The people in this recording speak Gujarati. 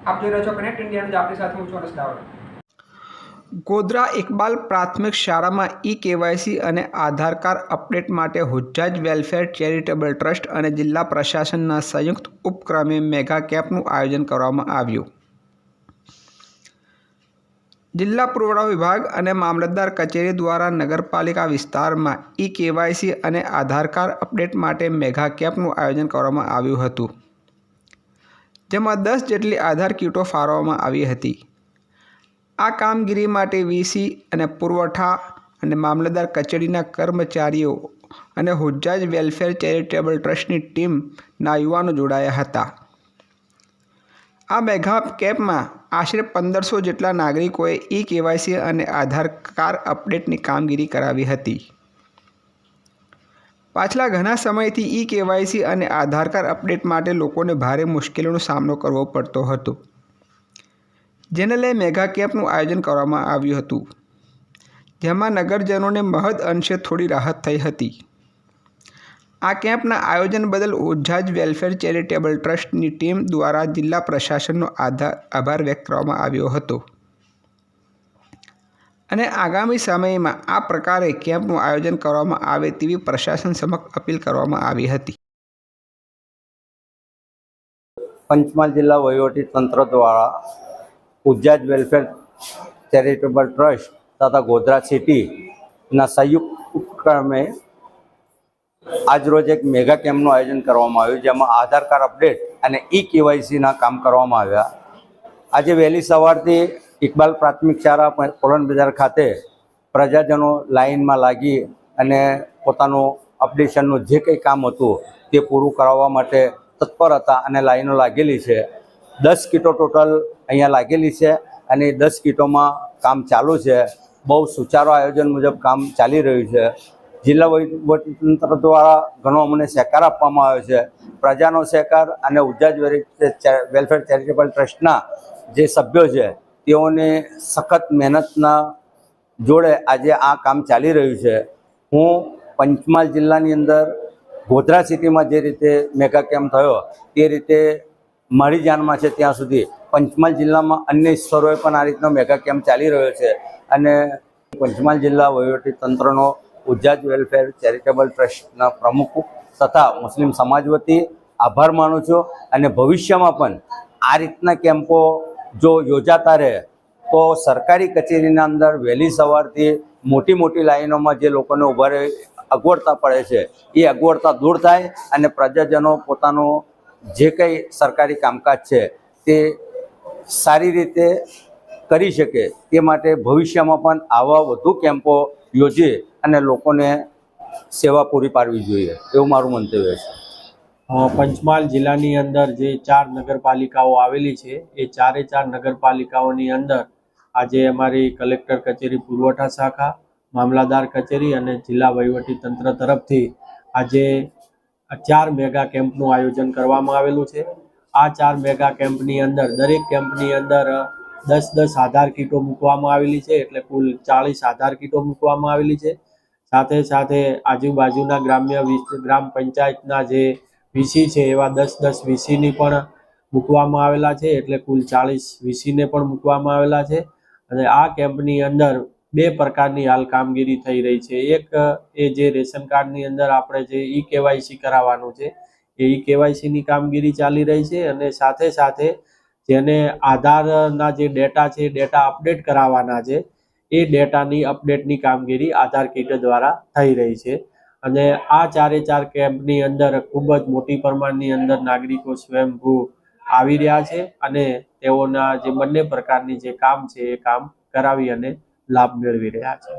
આપ જોઈ રહ્યા છો કનેક્ટ ઇન્ડિયા, આપણી સાથે હું છું અનસ દાવડ। ગોધરા ઇકબાલ પ્રાથમિક શાળામાં ઈ-કેવાયસી અને આધાર કાર્ડ અપડેટ માટે હુજ્જાજ વેલફેર ચેરિટેબલ ટ્રસ્ટ અને જિલ્લા પ્રશાસનના સંયુક્ત ઉપક્રમે મેગા કેમ્પનું આયોજન કરવામાં આવ્યું। જિલ્લા પુરવઠા વિભાગ અને મામલતદાર કચેરી દ્વારા નગરપાલિકા વિસ્તારમાં ઈ-કેવાયસી અને આધાર કાર્ડ અપડેટ માટે મેગા કેમ્પનું આયોજન કરવામાં આવ્યું હતું, જેમાં 10 જેટલી આધાર કીટો ફાળવવામાં આવી હતી। આ કામગીરી માટે વીસી અને પુરવઠા અને મામલતદાર કચેરીના કર્મચારીઓ અને હુજ્જાજ વેલફેર ચેરિટેબલ ટ્રસ્ટની ટીમના યુવાનો જોડાયા હતા। આ મેગા કેમ્પમાં આશરે 1500 જેટલા નાગરિકોએ ઈ-કેવાયસી અને આધાર કાર્ડ અપડેટની કામગીરી કરાવી હતી। પાછલા ઘણા સમયથી ઈ-કેવાયસી અને આધાર કાર્ડ અપડેટ માટે લોકોને ભારે મુશ્કેલીનો સામનો કરવો પડતો હતો, જેને લઈ મેગા કેમ્પનું આયોજન કરવામાં આવ્યું હતું, જેમાં નગરજનોને મહદ અંશે થોડી રાહત થઈ હતી। આ કેમ્પના આયોજન બદલ હુજ્જાજ વેલફેર ચેરિટેબલ ટ્રસ્ટની ટીમ દ્વારા જિલ્લા પ્રશાસનનો આભાર વ્યક્ત કરવામાં આવ્યો હતો અને આગામી સમયમાં આ પ્રકારે કેમ્પનું આયોજન કરવામાં આવે તેવી પ્રશાસન સમક્ષ અપીલ કરવામાં આવી હતી। પંચમહાલ જિલ્લા વહીવટી તંત્ર દ્વારા હુજ્જાજ વેલફેર ચેરિટેબલ ટ્રસ્ટ તથા ગોધરા સિટીના સંયુક્ત ઉપક્રમે આજરોજ એક મેગા કેમ્પનું આયોજન કરવામાં આવ્યું, જેમાં આધાર કાર્ડ અપડેટ અને ઈ-કેવાયસીના કામ કરવામાં આવ્યા। આજે વહેલી સવારથી ઇકબાલ પ્રાથમિક શાળા પોલન બજાર ખાતે પ્રજાજનો લાઇનમાં લાગી અને પોતાનું અપડેશનનું જે કંઈ કામ હતું તે પૂરું કરાવવા માટે તત્પર હતા અને લાઈનો લાગેલી છે। 10 કીટો ટોટલ અહીંયા લાગેલી છે અને 10 કીટોમાં કામ ચાલુ છે। બહુ સુચારું આયોજન મુજબ કામ ચાલી રહ્યું છે। જિલ્લા વહીવટીતંત્ર દ્વારા ઘણો અમને સહકાર આપવામાં આવ્યો છે। પ્રજાનો સહકાર અને હુજ્જાજ વેલફેર ચેરિટેબલ ટ્રસ્ટના જે સભ્યો છે તેઓને સખત મહેનતના જોડે આજે આ કામ ચાલી રહ્યું છે। હું પંચમહાલ જિલ્લાની અંદર ગોધરા સિટીમાં જે રીતે મેગા કેમ્પ થયો તે રીતે મારી જાણમાં છે ત્યાં સુધી પંચમહાલ જિલ્લામાં અન્ય સ્થળોએ પણ આ રીતનો મેગા કેમ્પ ચાલી રહ્યો છે અને પંચમહાલ જિલ્લા વહીવટી તંત્રનો હુજ્જાજ વેલફેર ચેરિટેબલ ટ્રસ્ટના પ્રમુખ તથા મુસ્લિમ સમાજ વતી આભાર માનું છું અને ભવિષ્યમાં પણ આ રીતના કેમ્પો જો યોજાતા રહે તો સરકારી કચેરીના અંદર વહેલી સવારથી મોટી લાઈનોમાં જે લોકોને ઊભા રહે અગવડતા પડે છે એ અગવડતા દૂર થાય અને પ્રજાજનો પોતાનું જે કંઈ સરકારી કામકાજ છે તે સારી રીતે કરી શકે તે માટે ભવિષ્યમાં પણ આવા વધુ કેમ્પો યોજી અને લોકોને સેવા પૂરી પાડવી જોઈએ એવું મારું મંતવ્ય છે। પંચમહાલ જિલ્લાની અંદર જે 4 નગરપાલિકાઓ આવેલી છે એ 4 નગરપાલિકાઓની અંદર આજે અમારી કલેક્ટર કચેરી પુરવઠા શાખા, મામલાદાર કચેરી અને જિલ્લા વહીવટી તંત્ર તરફથી આજે 4 મેગા કેમ્પનું આયોજન કરવામાં આવેલું છે। આ 4 મેગા કેમ્પની અંદર દરેક કેમ્પની અંદર 10 આધાર કીટો મૂકવામાં આવેલી છે, એટલે કુલ 40 આધાર કીટો મૂકવામાં આવેલી છે। સાથે આજુબાજુના ગ્રામ પંચાયતના જે વીસી છે એવા 10 વીસીની પણ મૂકવામાં આવેલા છે, એટલે કુલ 40 વીસીને પણ મૂકવામાં આવેલા છે। અને આ કેમ્પની અંદર 2 પ્રકારની હાલ કામગીરી થઈ રહી છે। એક એ જે રેશન કાર્ડની અંદર આપણે જે ઈ-કેવાયસી કરાવવાનું છે એ ઈ-કેવાયસીની કામગીરી ચાલી રહી છે અને સાથે જેને આધારના જે ડેટા છે ડેટા અપડેટ કરાવવાના છે એ ડેટાની અપડેટની કામગીરી આધાર કીટ દ્વારા થઈ રહી છે। અને આ 4 કેમ્પની અંદર ખૂબ જ મોટી પ્રમાણની અંદર નાગરિકો સ્વયંભૂ આવી રહ્યા છે અને તેઓના જે બંને પ્રકારની જે કામ છે એ કામ કરાવી અને લાભ મેળવી રહ્યા છે।